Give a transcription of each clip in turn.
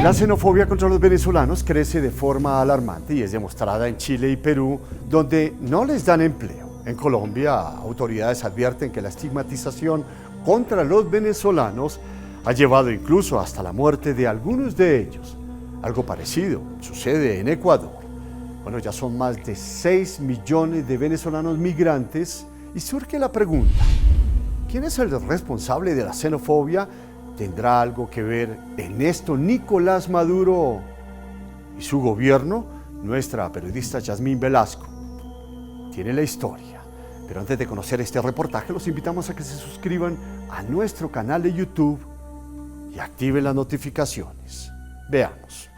La xenofobia contra los venezolanos crece de forma alarmante y es demostrada en Chile y Perú, donde no les dan empleo. En Colombia, autoridades advierten que la estigmatización contra los venezolanos ha llevado incluso hasta la muerte de algunos de ellos. Algo parecido sucede en Ecuador. Bueno, ya son más de 6 millones de venezolanos migrantes y surge la pregunta: ¿quién es el responsable de la xenofobia? ¿Tendrá algo que ver en esto Nicolás Maduro y su gobierno? Nuestra periodista Yasmín Velasco tiene la historia. Pero antes de conocer este reportaje, los invitamos a que se suscriban a nuestro canal de YouTube y activen las notificaciones. Veamos.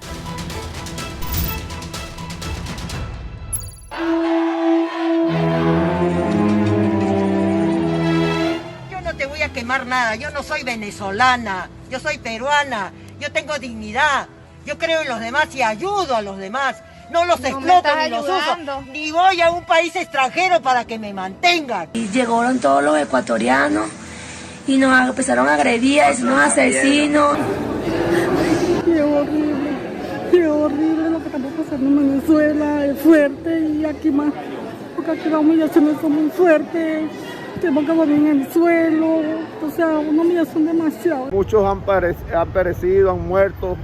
Te voy a quemar nada, yo no soy venezolana, yo soy peruana, yo tengo dignidad, yo creo en los demás y ayudo a los demás, no los exploto ni los uso, ni voy a un país extranjero para que me mantengan. Y llegaron todos los ecuatorianos y nos empezaron a agredir, a decirnos asesinos. Qué horrible lo que está pasando en Venezuela, es fuerte y aquí más, porque aquí las humillaciones son muy fuertes. Tenemos que dormir en el suelo, o sea, una humillación demasiado. Muchos han perecido, han muerto,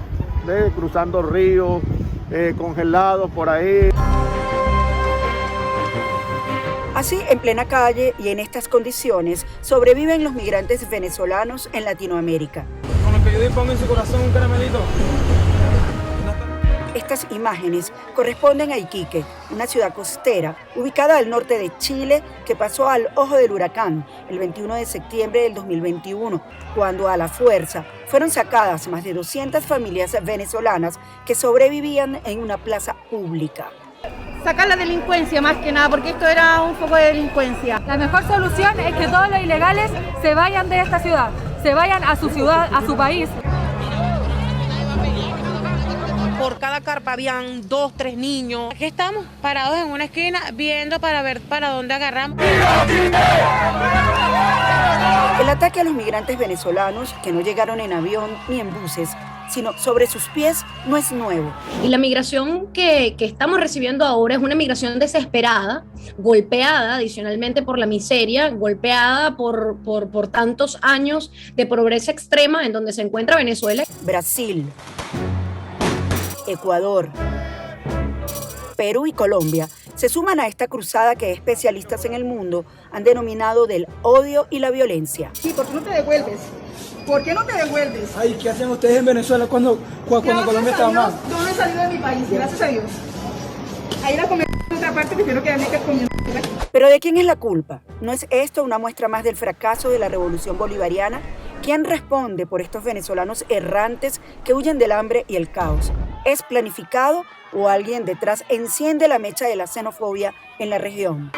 cruzando ríos, congelados por ahí. Así, en plena calle y en estas condiciones, sobreviven los migrantes venezolanos en Latinoamérica. Con lo que yo dispongo en su corazón un caramelito. Estas imágenes corresponden a Iquique, una ciudad costera ubicada al norte de Chile que pasó al ojo del huracán el 21 de septiembre del 2021, cuando a la fuerza fueron sacadas más de 200 familias venezolanas que sobrevivían en una plaza pública. Sacar la delincuencia más que nada, porque esto era un foco de delincuencia. La mejor solución es que todos los ilegales se vayan de esta ciudad, se vayan a su ciudad, a su país. Por cada carpa habían 2, 3 niños. Aquí estamos parados en una esquina viendo para ver para dónde agarramos. El ataque a los migrantes venezolanos que no llegaron en avión ni en buses, sino sobre sus pies, no es nuevo. Y la migración que estamos recibiendo ahora es una migración desesperada, golpeada adicionalmente por la miseria, golpeada por tantos años de pobreza extrema en donde se encuentra Venezuela. Brasil, Ecuador, Perú y Colombia se suman a esta cruzada que especialistas en el mundo han denominado del odio y la violencia. Sí, ¿por qué no te devuelves? ¿Por qué no te devuelves? Ay, ¿qué hacen ustedes en Venezuela cuando Colombia estaba mal? Yo no he salido de mi país, gracias a Dios. Ahí la comida en otra parte, prefiero quedarme comiendo. Pero ¿de quién es la culpa? ¿No es esto una muestra más del fracaso de la revolución bolivariana? ¿Quién responde por estos venezolanos errantes que huyen del hambre y el caos? ¿Es planificado o alguien detrás enciende la mecha de la xenofobia en la región?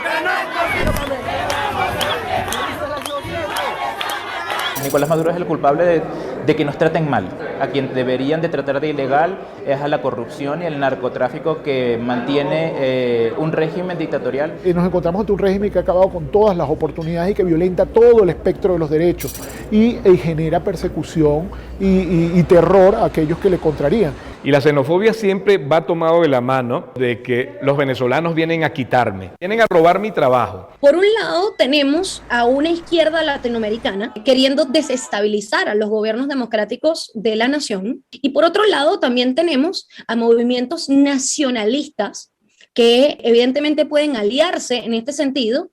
Nicolás Maduro es el culpable de que nos traten mal. A quien deberían de tratar de ilegal es a la corrupción y el narcotráfico que mantiene un régimen dictatorial. Y nos encontramos ante un régimen que ha acabado con todas las oportunidades y que violenta todo el espectro de los derechos y genera persecución y terror a aquellos que le contrarían. Y la xenofobia siempre va tomado de la mano de que los venezolanos vienen a quitarme, vienen a robar mi trabajo. Por un lado tenemos a una izquierda latinoamericana queriendo desestabilizar a los gobiernos democráticos de la nación, y por otro lado también tenemos a movimientos nacionalistas que evidentemente pueden aliarse en este sentido.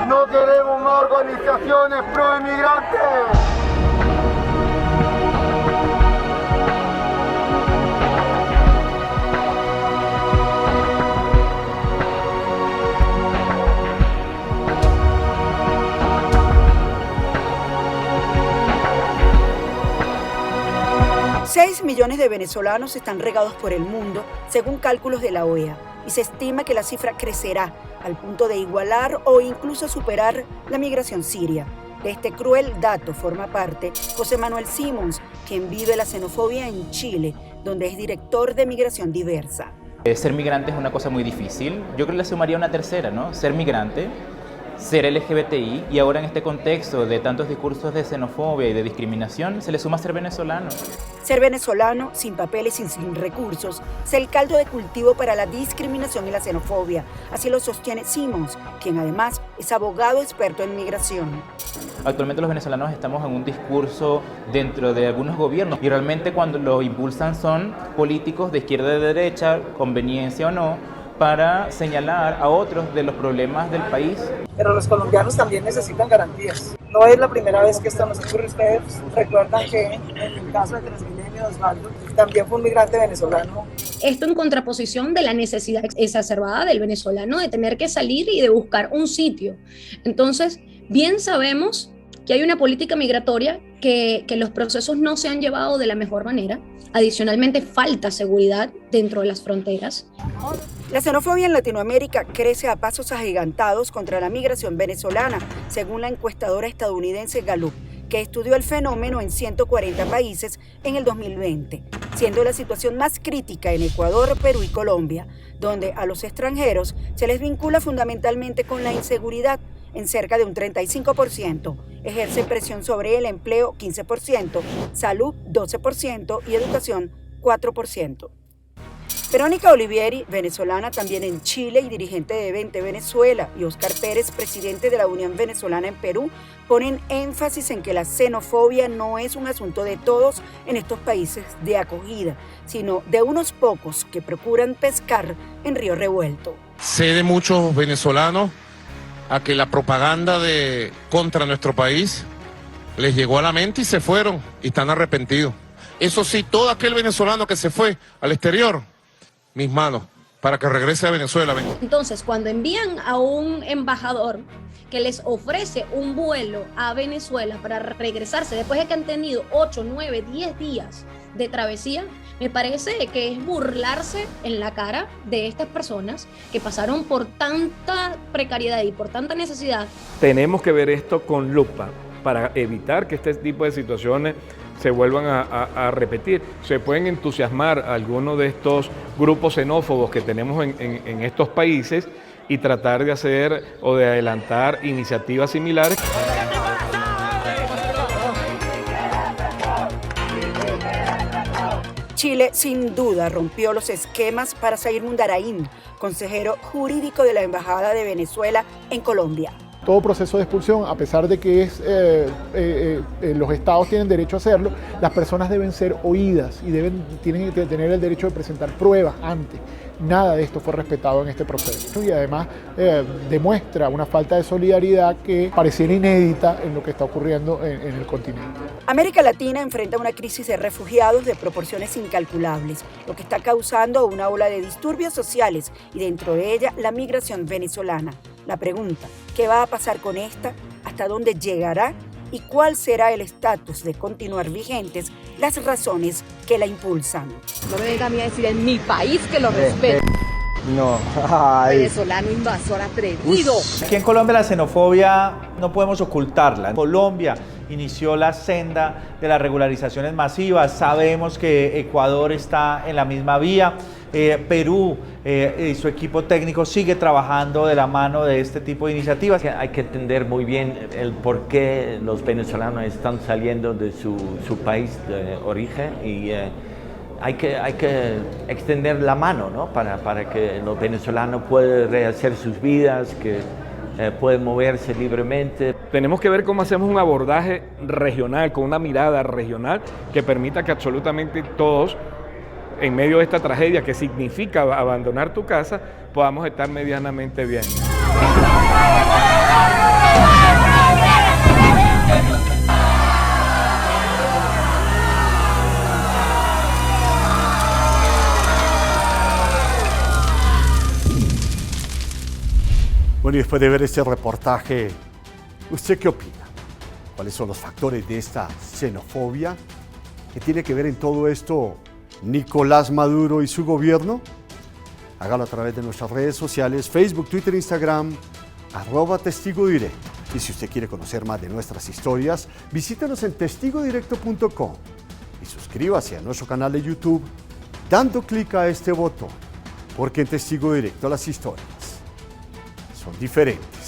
No queremos más organizaciones pro-inmigrantes. 6 millones de venezolanos están regados por el mundo, según cálculos de la OEA, y se estima que la cifra crecerá al punto de igualar o incluso superar la migración siria. De este cruel dato forma parte José Manuel Simons, quien vive la xenofobia en Chile, donde es director de Migración Diversa. Ser migrante es una cosa muy difícil. Yo creo que le sumaría una tercera, ¿no? Ser migrante, ser LGBTI, y ahora en este contexto de tantos discursos de xenofobia y de discriminación, se le suma ser venezolano. Ser venezolano, sin papeles y sin recursos, es el caldo de cultivo para la discriminación y la xenofobia. Así lo sostiene Simons, quien además es abogado experto en migración. Actualmente los venezolanos estamos en un discurso dentro de algunos gobiernos y realmente cuando lo impulsan son políticos de izquierda y de derecha, conveniencia o no, para señalar a otros de los problemas del país. Pero los colombianos también necesitan garantías. No es la primera vez que esto nos ocurre. Ustedes recuerdan que en el caso de Transmilenio, Osvaldo también fue un migrante venezolano. Esto en contraposición de la necesidad exacerbada del venezolano de tener que salir y de buscar un sitio. Entonces, bien sabemos que hay una política migratoria que los procesos no se han llevado de la mejor manera. Adicionalmente, falta seguridad dentro de las fronteras. La xenofobia en Latinoamérica crece a pasos agigantados contra la migración venezolana, según la encuestadora estadounidense Gallup, que estudió el fenómeno en 140 países en el 2020, siendo la situación más crítica en Ecuador, Perú y Colombia, donde a los extranjeros se les vincula fundamentalmente con la inseguridad en cerca de un 35%, ejerce presión sobre el empleo 15%, salud 12% y educación 4%. Verónica Olivieri, venezolana también en Chile y dirigente de Vente Venezuela, y Oscar Pérez, presidente de la Unión Venezolana en Perú, ponen énfasis en que la xenofobia no es un asunto de todos en estos países de acogida, sino de unos pocos que procuran pescar en río revuelto. Sé de muchos venezolanos a que la propaganda contra nuestro país les llegó a la mente y se fueron y están arrepentidos. Eso sí, todo aquel venezolano que se fue al exterior, mis manos, para que regrese a Venezuela. Entonces, cuando envían a un embajador que les ofrece un vuelo a Venezuela para regresarse después de que han tenido 8, 9, 10 días de travesía, me parece que es burlarse en la cara de estas personas que pasaron por tanta precariedad y por tanta necesidad. Tenemos que ver esto con lupa para evitar que este tipo de situaciones se vuelvan a repetir. Se pueden entusiasmar algunos de estos grupos xenófobos que tenemos en estos países y tratar de hacer o de adelantar iniciativas similares. Chile sin duda rompió los esquemas para Zair Mundarain, consejero jurídico de la Embajada de Venezuela en Colombia. Todo proceso de expulsión, a pesar de que los estados tienen derecho a hacerlo, las personas deben ser oídas y tienen que tener el derecho de presentar pruebas antes. Nada de esto fue respetado en este proceso y además demuestra una falta de solidaridad que pareciera inédita en lo que está ocurriendo en el continente. América Latina enfrenta una crisis de refugiados de proporciones incalculables, lo que está causando una ola de disturbios sociales y dentro de ella la migración venezolana. La pregunta, ¿qué va a pasar con esta? ¿Hasta dónde llegará? ¿Y cuál será el estatus de continuar vigentes las razones que la impulsan? No me venga a mí a decir en mi país que lo respeto. No. Ay. Venezolano invasor atrevido. Aquí en Colombia la xenofobia no podemos ocultarla. Colombia inició la senda de las regularizaciones masivas. Sabemos que Ecuador está en la misma vía. Perú y su equipo técnico sigue trabajando de la mano de este tipo de iniciativas. Hay que entender muy bien el por qué los venezolanos están saliendo de su país de origen y hay que extender la mano, ¿no? para que los venezolanos puedan rehacer sus vidas, que pueden moverse libremente. Tenemos que ver cómo hacemos un abordaje regional, con una mirada regional que permita que absolutamente todos, en medio de esta tragedia que significa abandonar tu casa, podamos estar medianamente bien. Bueno, y después de ver este reportaje, ¿usted qué opina? ¿Cuáles son los factores de esta xenofobia? ¿Qué tiene que ver en todo esto Nicolás Maduro y su gobierno? Hágalo a través de nuestras redes sociales, Facebook, Twitter, Instagram, @Testigo Directo. Y si usted quiere conocer más de nuestras historias, visítenos en testigodirecto.com y suscríbase a nuestro canal de YouTube dando clic a este botón, porque en Testigo Directo las historias son diferentes.